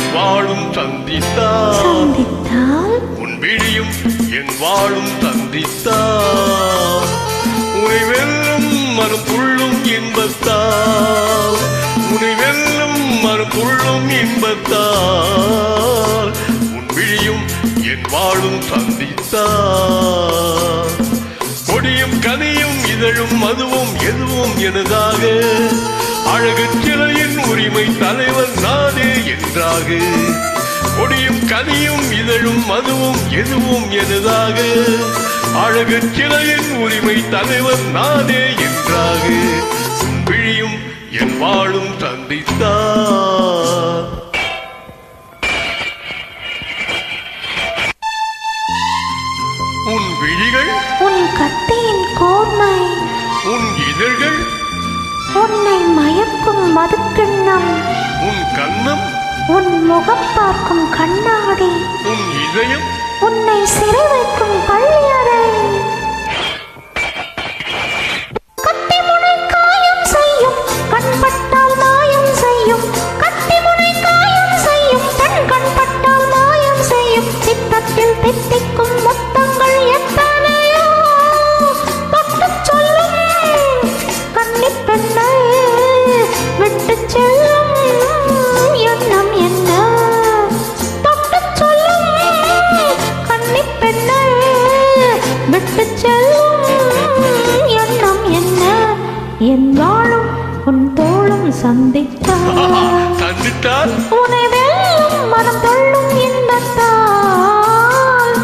என் வாழும் சந்தித்தால் உன் விழியும் என் வாழும் சந்தித்தால் உனை வெல்லும் மனம் துள்ளும் இன்பத்தால் உனை வெல்லும் மனம் துள்ளும் இன்பத்தால் உன் விழியும் என் வாழும் சந்தித்தால் கொடியும் கனியும் இதழும் மதுவும் எதுவும் எனதாக அழகு சிலையின் உரிமை தலைவன் நானே என்றாக கொடியும் கனியும் இதழும் மதுவும் எதுவும் எனதாக அழகு சிலையின் உரிமை தலைவன் நானே என்றாக உன் விழியும் என் வாழும் சந்தித்தார் உன் விழிகள் உன் கத்தியின் கோர்மை உன் இதழ்கள் உன்னை மயக்கும் மதுக்கிண்ணம் உன் கன்னம் உன் முகம் பார்க்கும் கண்ணாடி உன் இதயம் உன்னை சிறை வைக்கும் பள்ளியறை கத்திமுனை காயம் செய்யும் கண்பட்டால் மாயம் செய்யும் கத்திமுனை காயம் செய்யும் கண்பட்டால் மாயம் செய்யும் சித்தத்தில் தித்திக்கும் மொத்தங்கள் எத்தனையோ தொட்டுச் சொல்லும் கன்னிப் பெண்ணை விட்டுச் செல்லும் எண்ணம் என்ன தொட்டுச் சொல்லும் கன்னிப் பெண்ணை விட்டுச் செல்லும் எண்ணம் என்ன என் வாழும் உன் தோளும் சந்தித்தால் உனை வெல்லும் மனம் தொள்ளும் இன்பத்தால்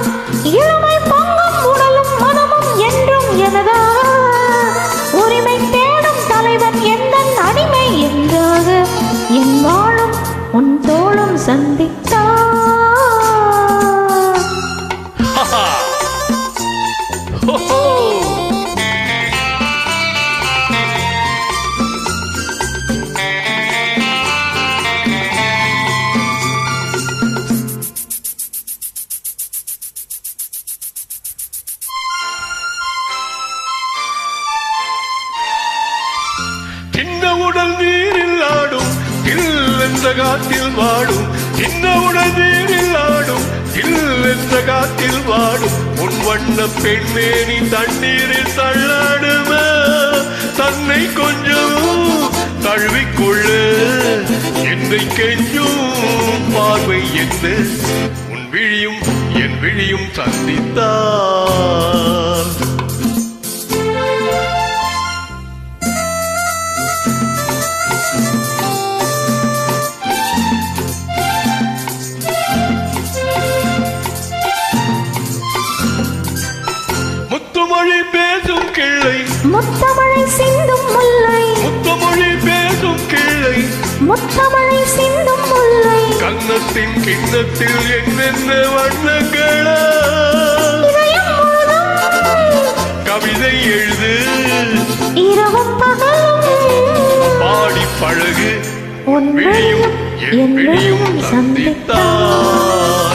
இளமை பொங்கும் உடலும் மனமும் என்றும் எனதா உரிமை தேடும் தலைவன் எந்தன் அடிமை என்றாக என் வாழும் உன் தோளும் சந்தித்தால் சின்ன உடல் நீரில் ஆடும் என்ற காத்தில் வாடும் சின்ன உடல் நீரில் ஆடும் என்ற காத்தில் வாடும் உன் வண்ண பெண்மேனி தண்ணீரில் தள்ளாடுமே தன்னை கொஞ்சம் தழுவிக்கொள்ள என்னை கெஞ்சும் பார்வை என்ன உன் விழியும் என் விழியும் சந்தித்தார் முத்துமொழி பேசும் கிள்ளை முத்தமழை சிந்தும் முல்லை முத்துமொழி பேசும் கிள்ளை முத்தமழை சிந்தும் முல்லை கன்னத்தின் கிண்ணத்தில் என்னென்ன வண்ணங்களா இதயம் முழுதும் கவிதை எழுது இரவும் பகலும் பாடி பழகு உன் விழியும் விழியும் என் விழியும் சந்தித்தார்